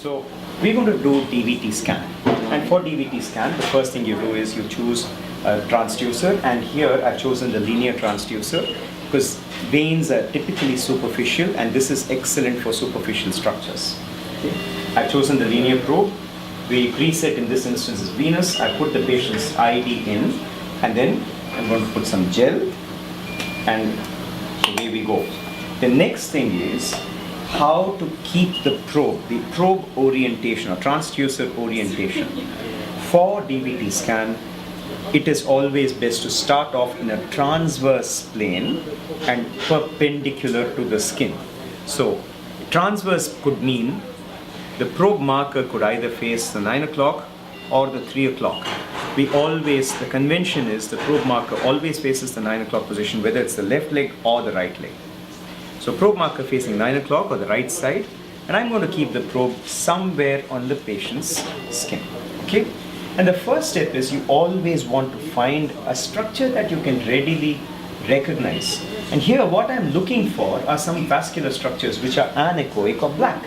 So we're going to do DVT scan, and for DVT scan the first thing you do is you choose a transducer, and here I've chosen the linear transducer because veins are typically superficial and this is excellent for superficial structures. Okay. I've chosen the linear probe. We preset in this instance is venous. I put the patient's ID in, and then I'm going to put some gel, and away we go. The next thing is how to keep the probe orientation or transducer orientation. For DVT scan, it is always best to start off in a transverse plane and perpendicular to the skin. So transverse could mean the probe marker could either face the 9 o'clock or the 3 o'clock. The convention is the probe marker always faces the 9 o'clock position, whether it's the left leg or the right leg. So probe marker facing 9 o'clock or the right side, and I'm going to keep the probe somewhere on the patient's skin. Okay? And the first step is you always want to find a structure that you can readily recognize. And here what I'm looking for are some vascular structures which are anechoic or black.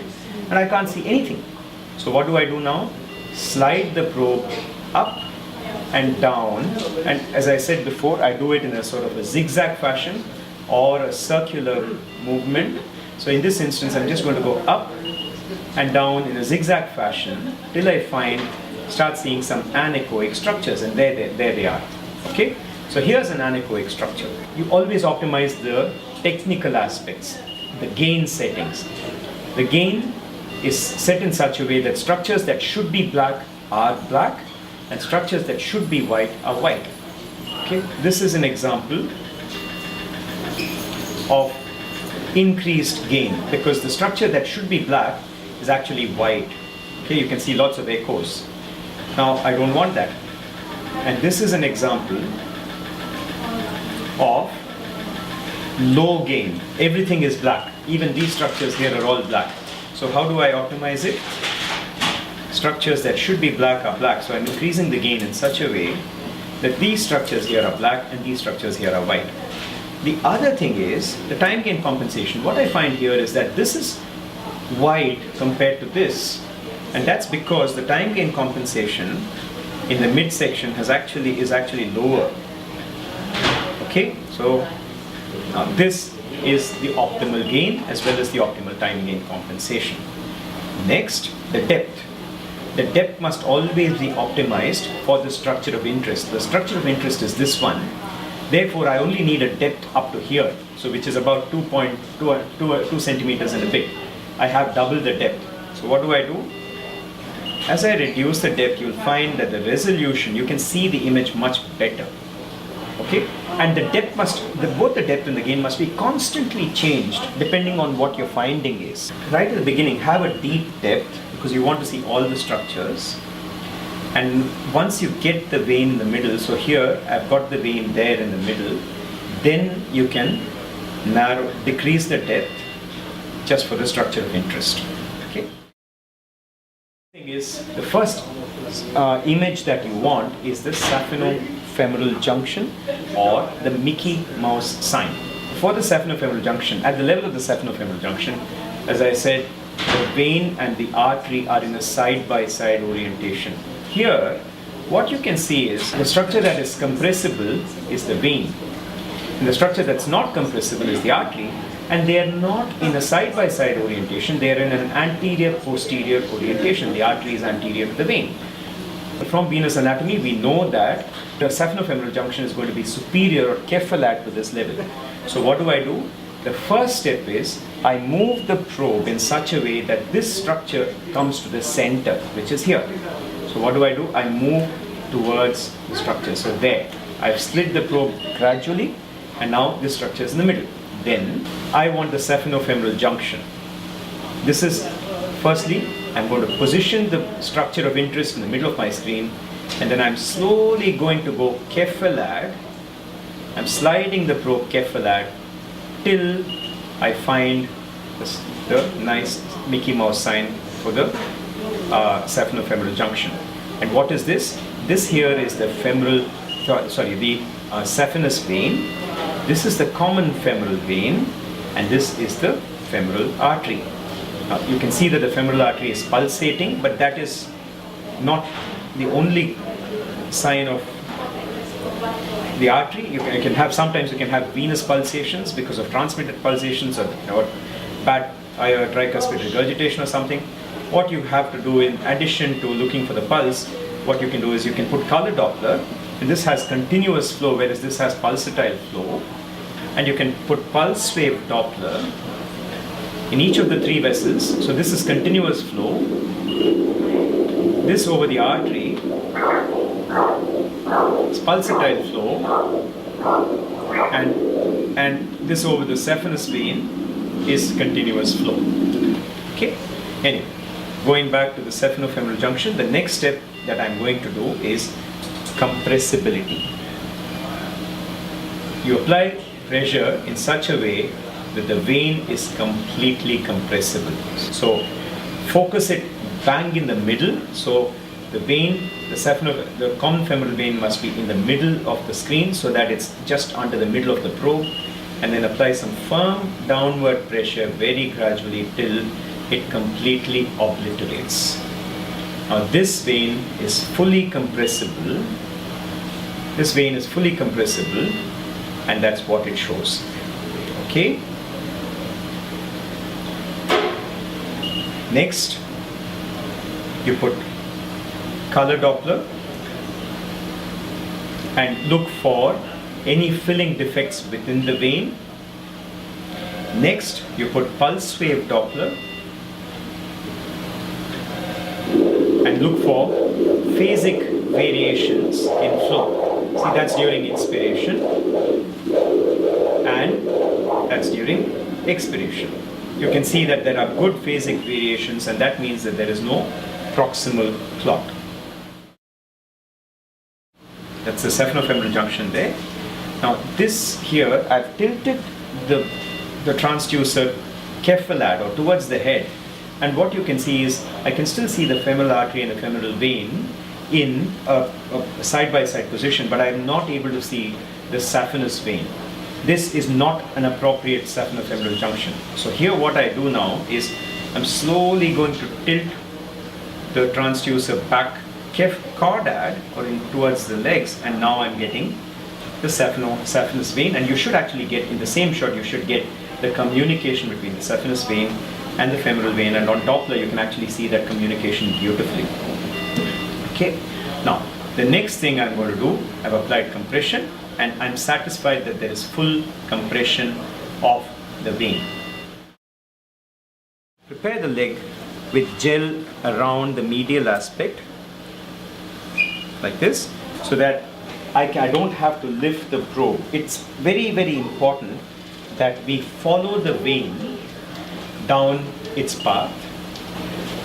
And I can't see anything. So what do I do now? Slide the probe up and down. And as I said before, I do it in a sort of a zigzag fashion or a circular movement. So in this instance, I'm just going to go up and down in a zigzag fashion till I start seeing some anechoic structures, and there they are. Okay? So here's an anechoic structure. You always optimize the technical aspects, the gain settings. The gain is set in such a way that structures that should be black are black, and structures that should be white are white. Okay? This is an example of increased gain because the structure that should be black is actually white. Okay, you can see lots of echoes. Now I don't want that, and this is an example of low gain. Everything is black. Even these structures here are all black. So how do I optimize it? Structures that should be black are black. So I'm increasing the gain in such a way that these structures here are black and these structures here are white. The other thing is the time gain compensation. What I find here is that this is wide compared to this, and that's because the time gain compensation in the midsection is actually lower. Okay, so now this is the optimal gain as well as the optimal time gain compensation. Next, the depth. The depth must always be optimized for the structure of interest. The structure of interest is this one. Therefore, I only need a depth up to here, so which is about 2 centimeters and a bit. I have double the depth. So what do? As I reduce the depth, you'll find that the resolution, you can see the image much better. Okay? And the depth both the depth and the gain must be constantly changed depending on what your finding is. Right at the beginning, have a deep depth because you want to see all the structures. And once you get the vein in the middle, so here I've got the vein there in the middle, then you can decrease the depth just for the structure of interest. Okay? The first image that you want is the saphenofemoral junction or the Mickey Mouse sign. For the saphenofemoral junction, at the level of the saphenofemoral junction, as I said, the vein and the artery are in a side-by-side orientation. Here, what you can see is the structure that is compressible is the vein, and the structure that's not compressible is the artery, and they are not in a side-by-side orientation, they are in an anterior-posterior orientation. The artery is anterior to the vein. From venous anatomy, we know that the saphenofemoral junction is going to be superior or cephalad to this level. So what do? The first step is I move the probe in such a way that this structure comes to the center, which is here. So what do? I move towards the structure. So there, I've slid the probe gradually, and now this structure is in the middle. Then I want the saphenofemoral junction. This is, firstly, I'm going to position the structure of interest in the middle of my screen, and then I'm slowly going to go cephalad. I'm sliding the probe cephalad till I find the nice Mickey Mouse sign for the saphenofemoral junction. And what is this? This here is the saphenous vein. This is the common femoral vein, and this is the femoral artery. You can see that the femoral artery is pulsating, but that is not the only sign of the artery. You can have, sometimes you can have venous pulsations because of transmitted pulsations or bad tricuspid regurgitation or something. What you have to do in addition to looking for the pulse, what you can do is you can put color Doppler, and this has continuous flow, whereas this has pulsatile flow, and you can put pulse wave Doppler in each of the three vessels. So this is continuous flow, this over the artery is pulsatile flow, and this over the saphenous vein is continuous flow. Okay, anyway, going back to the saphenofemoral junction, the next step that I'm going to do is compressibility. You apply pressure in such a way that the vein is completely compressible. So focus it bang in the middle. So the vein, the common femoral vein must be in the middle of the screen so that it's just under the middle of the probe, and then apply some firm downward pressure very gradually till it completely obliterates. Now this vein is fully compressible. This vein is fully compressible, and that's what it shows. Okay. Next, you put color Doppler and look for any filling defects within the vein. Next, you put pulse wave Doppler and look for phasic variations in flow. See, that's during inspiration and that's during expiration. You can see that there are good phasic variations, and that means that there is no proximal clot. That's the saphenofemoral junction there. Now this here, I've tilted the transducer cephalad or towards the head, and what you can see is I can still see the femoral artery and the femoral vein in a side-by-side position, but I am not able to see the saphenous vein. This is not an appropriate saphenofemoral junction. So here what I do now is I'm slowly going to tilt the transducer back caudad or towards the legs, and now I'm getting the saphenous vein, and you should actually get, in the same shot, you should get the communication between the saphenous vein and the femoral vein, and on Doppler you can actually see that communication beautifully. Okay, now the next thing I'm going to do, I've applied compression and I'm satisfied that there is full compression of the vein. Prepare the leg with gel around the medial aspect like this, so that I don't have to lift the probe. It's very, very important that we follow the vein down its path,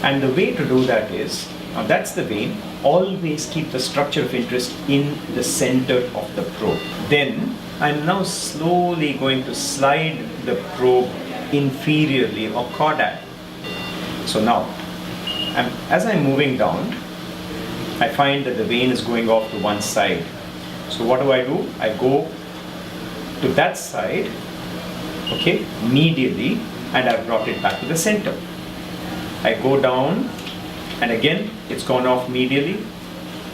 and the way to do that is, now that's the vein, always keep the structure of interest in the center of the probe. Then I'm now slowly going to slide the probe inferiorly or caudad. So now, as I'm moving down, I find that the vein is going off to one side. So what do? I go to that side, okay, medially, and I've brought it back to the center. I go down, and again, it's gone off medially.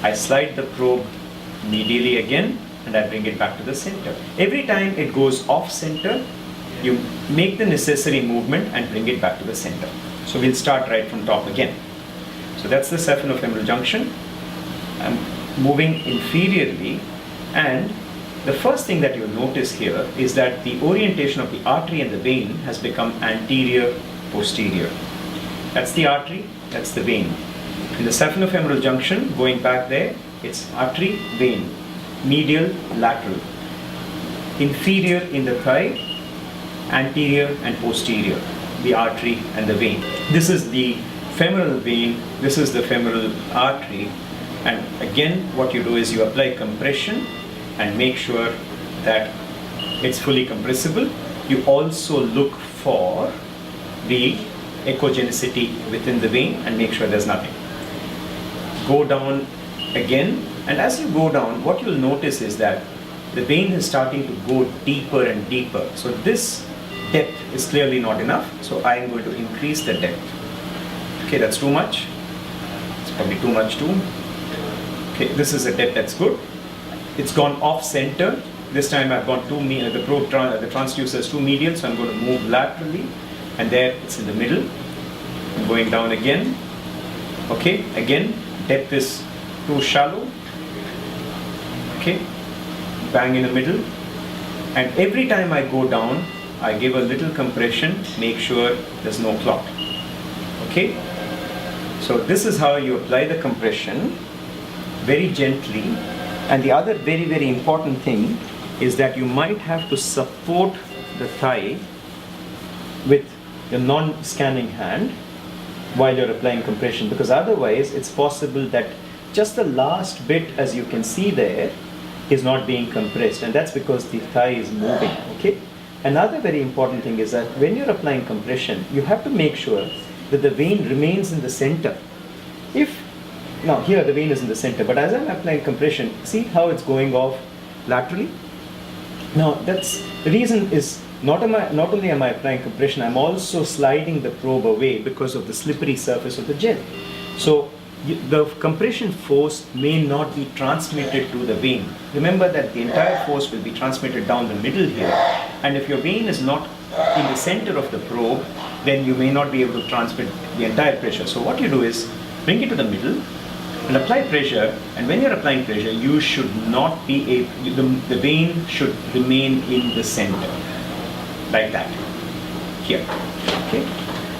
I slide the probe medially again, and I bring it back to the center. Every time it goes off center, you make the necessary movement and bring it back to the center. So we'll start right from top again. So that's the saphenofemoral junction. I'm moving inferiorly, and the first thing that you'll notice here is that the orientation of the artery and the vein has become anterior-posterior. That's the artery, that's the vein. In the saphenofemoral junction, going back there, it's artery, vein, medial, lateral, inferior in the thigh, anterior and posterior, the artery and the vein. This is the femoral vein, this is the femoral artery, and again what you do is you apply compression and make sure that it's fully compressible. You also look for the echogenicity within the vein and make sure there's nothing. Go down again, and as you go down, what you'll notice is that the vein is starting to go deeper and deeper. So this depth is clearly not enough, so I am going to increase the depth. Okay, that's too much. It's probably too much too. Okay, this is a depth that's good. It's gone off center. This time I've got the transducer is too medial, so I'm going to move laterally, and there it's in the middle. I'm going down again. Okay, again, depth is too shallow. Okay, bang in the middle. And every time I go down, I give a little compression, make sure there's no clot. Okay, so this is how you apply the compression, very gently. And the other very, very important thing is that you might have to support the thigh with the non-scanning hand while you're applying compression, because otherwise it's possible that just the last bit, as you can see there, is not being compressed, and that's because the thigh is moving. Okay. Another very important thing is that when you're applying compression, you have to make sure that the vein remains in the center. Now here the vein is in the center, but as I'm applying compression, see how it's going off laterally? Now that's the reason is not only am I applying compression, I'm also sliding the probe away because of the slippery surface of the gel. So the compression force may not be transmitted to the vein. Remember that the entire force will be transmitted down the middle here, and if your vein is not in the center of the probe, then you may not be able to transmit the entire pressure. So what you do is bring it to the middle and apply pressure, and when you're applying pressure, you should not be the vein should remain in the center, like that, here. Okay,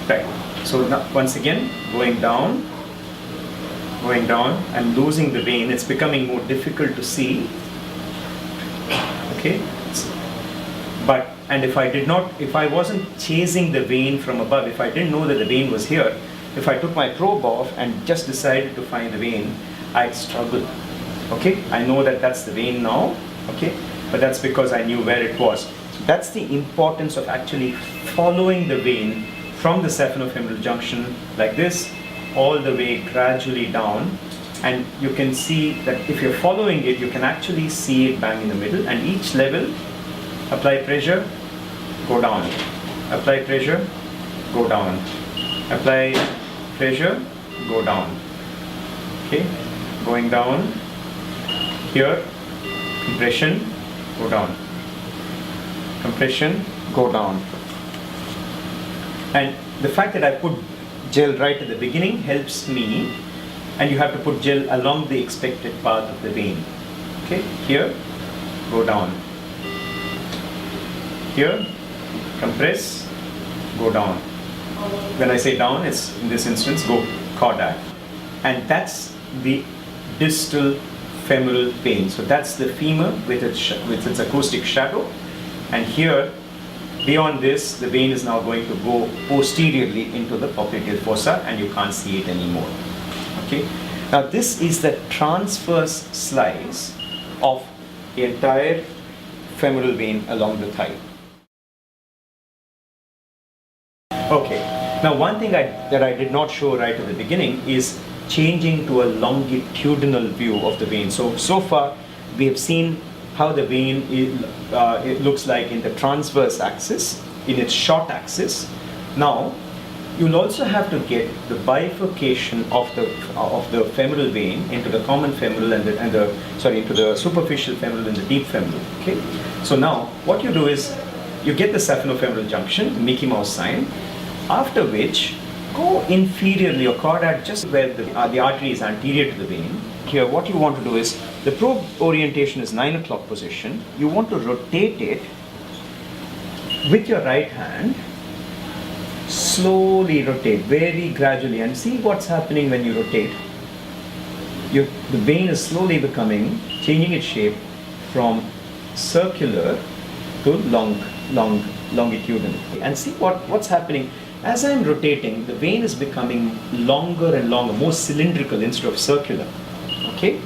right. So now once again, going down and losing the vein. It's becoming more difficult to see. Okay, and if I wasn't chasing the vein from above, if I didn't know that the vein was here, if I took my probe off and just decided to find the vein, I'd struggle. Okay, I know that that's the vein now. Okay, but that's because I knew where it was. So that's the importance of actually following the vein from the saphenofemoral junction like this, all the way gradually down, and you can see that if you're following it, you can actually see it bang in the middle, and each level, apply pressure, go down, apply pressure, go down, apply pressure, go down. Okay, going down, here, compression, go down, compression, go down. And the fact that I put gel right at the beginning helps me, and you have to put gel along the expected path of the vein. Okay, here, go down, here, compress, go down. When I say down, it's in this instance, go cardiac. And that's the distal femoral vein. So that's the femur with its acoustic shadow, and here, beyond this, the vein is now going to go posteriorly into the popliteal fossa, and you can't see it anymore. Okay. Now this is the transverse slice of the entire femoral vein along the thigh. Okay. Now one thing that I did not show right at the beginning is changing to a longitudinal view of the vein. So far we have seen how the vein it looks like in the transverse axis, in its short axis. Now, you'll also have to get the bifurcation of the femoral vein into the common femoral into the superficial femoral and the deep femoral. Okay. So now, what you do is you get the saphenofemoral junction, the Mickey Mouse sign. After which, go inferiorly or cardiac, just where the artery is anterior to the vein. Here, what you want to do is, the probe orientation is 9 o'clock position. You want to rotate it with your right hand. Slowly rotate, very gradually, and see what's happening when you rotate. The vein is slowly changing its shape from circular to longitudinal. And see what's happening. As I'm rotating, the vein is becoming longer and longer, more cylindrical instead of circular. Okay,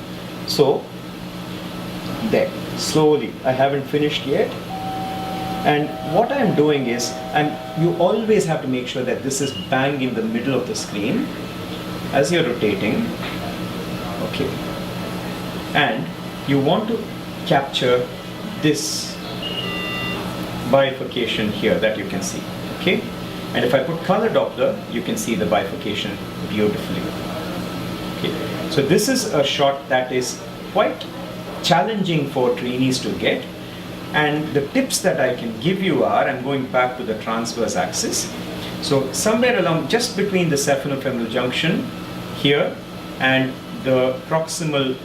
so there, slowly, I haven't finished yet. And what I'm doing is, you always have to make sure that this is bang in the middle of the screen as you're rotating. Okay, and you want to capture this bifurcation here that you can see, okay? And if I put color Doppler, you can see the bifurcation beautifully. Okay. So this is a shot that is quite challenging for trainees to get. And the tips that I can give you are, I'm going back to the transverse axis. So somewhere along, just between the cephalofemoral junction here and the proximal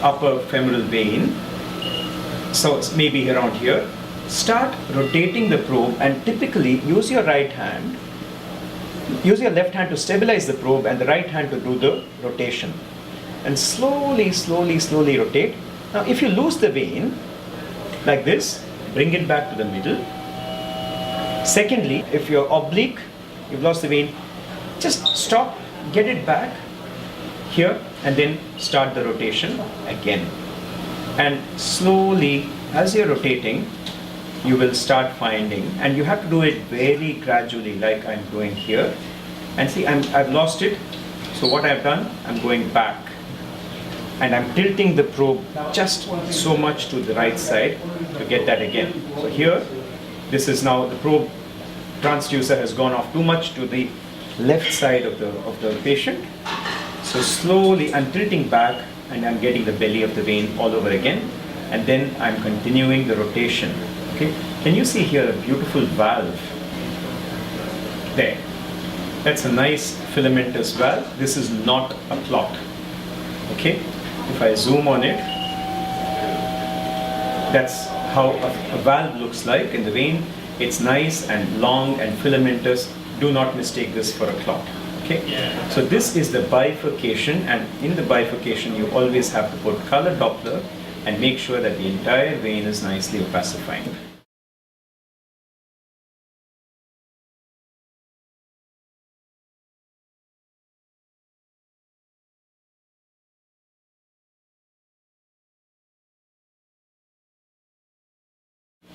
upper femoral vein, so it's maybe around here, start rotating the probe and typically use your right hand, use your left hand to stabilize the probe and the right hand to do the rotation. And slowly, slowly, slowly rotate. Now if you lose the vein, like this, bring it back to the middle. Secondly, if you're oblique, you've lost the vein, just stop, get it back here and then start the rotation again. And slowly, as you're rotating, you will start finding, and you have to do it very gradually, like I'm doing here. And see, I've lost it. So what I've done, I'm going back. And I'm tilting the probe just so much to the right side to get that again. So here, this is now the probe transducer has gone off too much to the left side of the patient. So slowly, I'm tilting back and I'm getting the belly of the vein all over again. And then I'm continuing the rotation. Okay, can you see here a beautiful valve? There. That's a nice filamentous valve. This is not a clot. Okay, if I zoom on it, that's how a valve looks like in the vein. It's nice and long and filamentous. Do not mistake this for a clot. Okay, so this is the bifurcation, and in the bifurcation you always have to put color Doppler and make sure that the entire vein is nicely opacifying.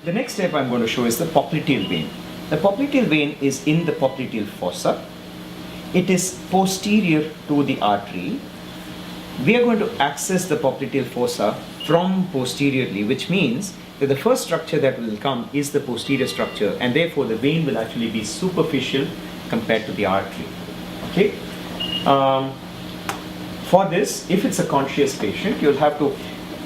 The next step I'm going to show is the popliteal vein. The popliteal vein is in the popliteal fossa. It is posterior to the artery. We are going to access the popliteal fossa from posteriorly, which means that the first structure that will come is the posterior structure, and therefore the vein will actually be superficial compared to the artery. Okay. For this, if it's a conscious patient, you'll have to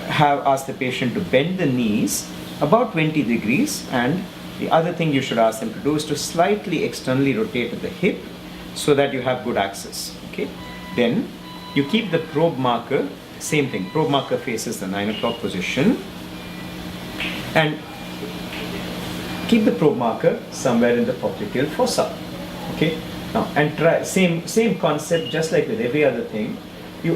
ask the patient to bend the knees about 20 degrees, and the other thing you should ask them to do is to slightly externally rotate at the hip so that you have good access. Okay. Then you keep the probe marker, same thing, probe marker faces the 9 o'clock position, and keep the probe marker somewhere in the popliteal fossa. Okay. Now, and try same concept, just like with every other thing.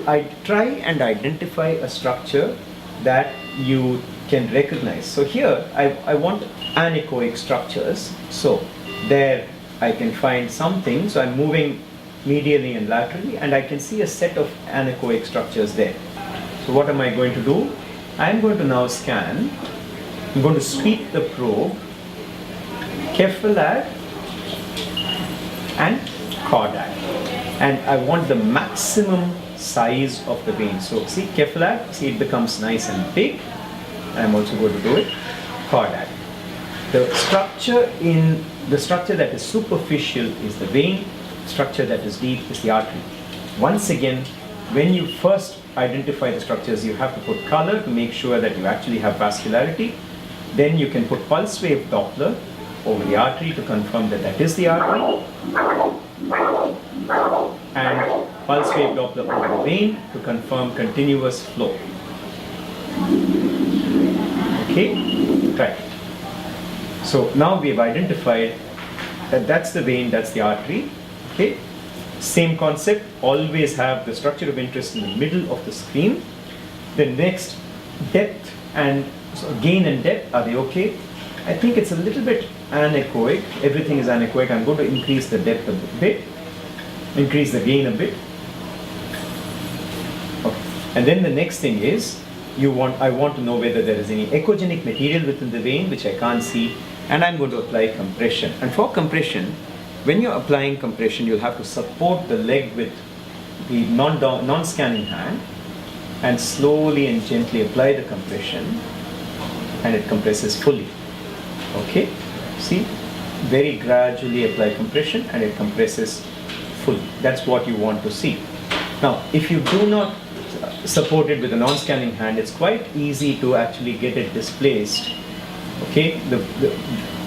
I try and identify a structure that you can recognize. So here I want anechoic structures. So there I can find something. So I'm moving medially and laterally, and I can see a set of anechoic structures there. So what am I going to do? I'm going to now scan. I'm going to sweep the probe, cephalad and chordal, and I want the maximum size of the vein. So see, cephalad, see, it becomes nice and big. I'm also going to do it chordal. The structure that is superficial is the vein. Structure that is deep is the artery. Once again, when you first identify the structures, you have to put color to make sure that you actually have vascularity. Then you can put pulse wave Doppler over the artery to confirm that that is the artery, and pulse wave Doppler over the vein to confirm continuous flow. Okay, right. So now we have identified that that's the vein, that's the artery. Okay, same concept, always have the structure of interest in the middle of the screen. The next, depth and gain and depth, are they okay? I think it's a little bit anechoic. Everything is anechoic. I'm going to increase the depth a bit, increase the gain a bit. Okay. And then the next thing is, I want to know whether there is any echogenic material within the vein, which I can't see, and I'm going to apply compression. And for compression, when you're applying compression, you'll have to support the leg with the non-scanning hand and slowly and gently apply the compression. and it compresses fully. Okay, see, very gradually apply compression and it compresses fully. That's what you want to see. Now, if you do not support it with a non-scanning hand, it's quite easy to actually get it displaced. Okay,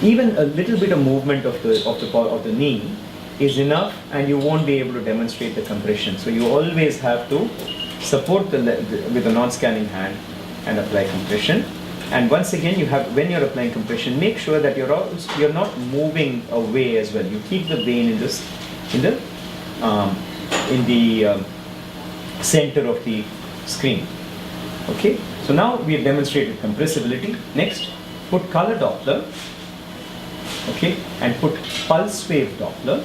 even a little bit of movement of the knee is enough, and you won't be able to demonstrate the compression. So you always have to support with a non-scanning hand and apply compression. And once again, when you're applying compression, make sure that you're not moving away as well. You keep the vein in the center of the screen. Okay, so now we have demonstrated compressibility. Next, put color Doppler, okay, and put pulse wave Doppler,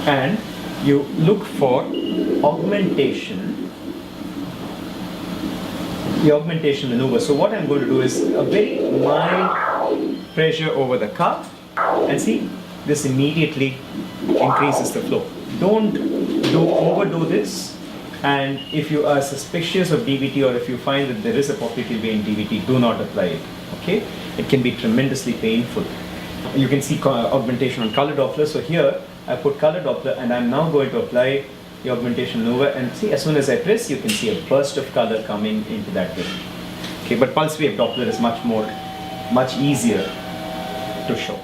and you look for augmentation, the augmentation maneuver. So what I'm going to do is a very mild pressure over the cuff, and see, this immediately increases the flow. Don't overdo this, and if you are suspicious of DVT, or if you find that there is a popliteal vein DVT, do not apply it. Okay, it can be tremendously painful. You can see augmentation on color Doppler. So here I put color Doppler, and I'm now going to apply the augmentation maneuver, and see, as soon as I press, you can see a burst of color coming into that vein. Okay, but pulse wave Doppler is much easier to show.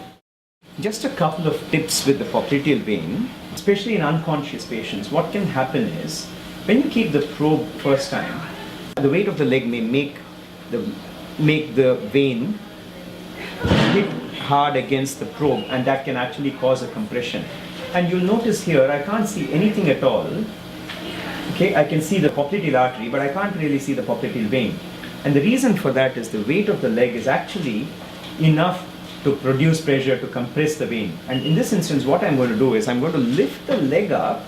Just a couple of tips with the popliteal vein, especially in unconscious patients. What can happen is, when you keep the probe first time, the weight of the leg may make the vein hit hard against the probe, and that can actually cause a compression. And you'll notice here, I can't see anything at all. Okay, I can see the popliteal artery, but I can't really see the popliteal vein. And the reason for that is the weight of the leg is actually enough to produce pressure to compress the vein. And in this instance, what I'm going to do is I'm going to lift the leg up,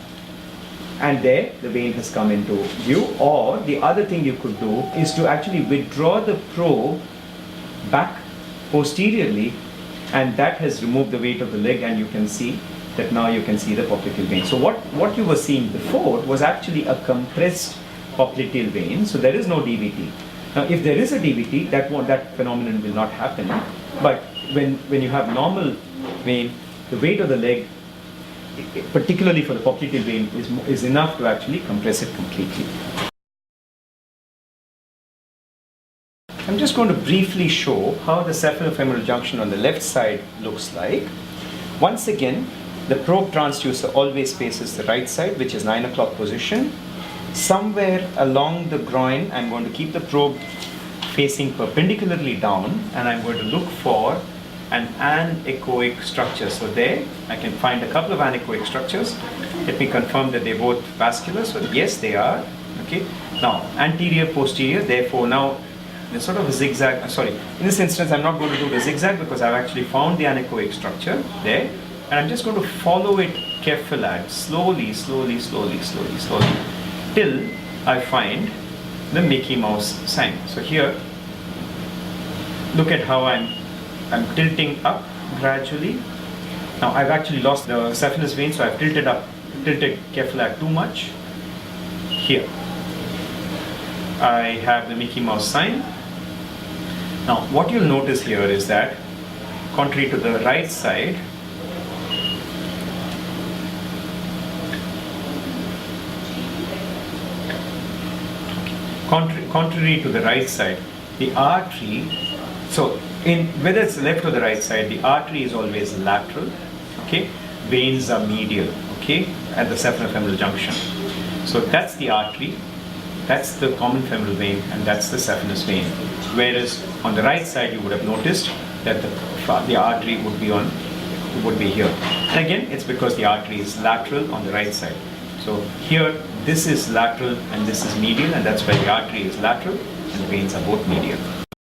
and there the vein has come into view. Or the other thing you could do is to actually withdraw the probe back posteriorly, and that has removed the weight of the leg, and you can see that now you can see the popliteal vein. So what you were seeing before was actually a compressed popliteal vein, so there is no DVT. Now if there is a DVT, that phenomenon will not happen, but when you have normal vein, the weight of the leg, particularly for the popliteal vein, is enough to actually compress it completely. I'm just going to briefly show how the cephalofemoral junction on the left side looks like. Once again, the probe transducer always faces the right side, which is 9 o'clock position. Somewhere along the groin, I'm going to keep the probe facing perpendicularly down, and I'm going to look for an anechoic structure. So there, I can find a couple of anechoic structures. Let me confirm that they're both vascular. So yes, they are. Okay. Now, anterior, posterior, therefore now there's sort of a zigzag. In this instance, I'm not going to do the zigzag because I've actually found the anechoic structure there. And I'm just going to follow it carefully, slowly, till I find the Mickey Mouse sign. So here, look at how I'm tilting up gradually. Now I've actually lost the cephalus vein, so I've tilted carefully too much. Here, I have the Mickey Mouse sign. Now what you'll notice here is that, contrary to the right side, the artery, so whether it's left or the right side, the artery is always lateral, okay? Veins are medial, okay, at the cephalofemoral junction. So that's the artery, that's the common femoral vein, and that's the cephalus vein. Whereas on the right side, you would have noticed that the artery would be here. And again, it's because the artery is lateral on the right side. So here, this is lateral and this is medial, and that's why the artery is lateral and the veins are both medial.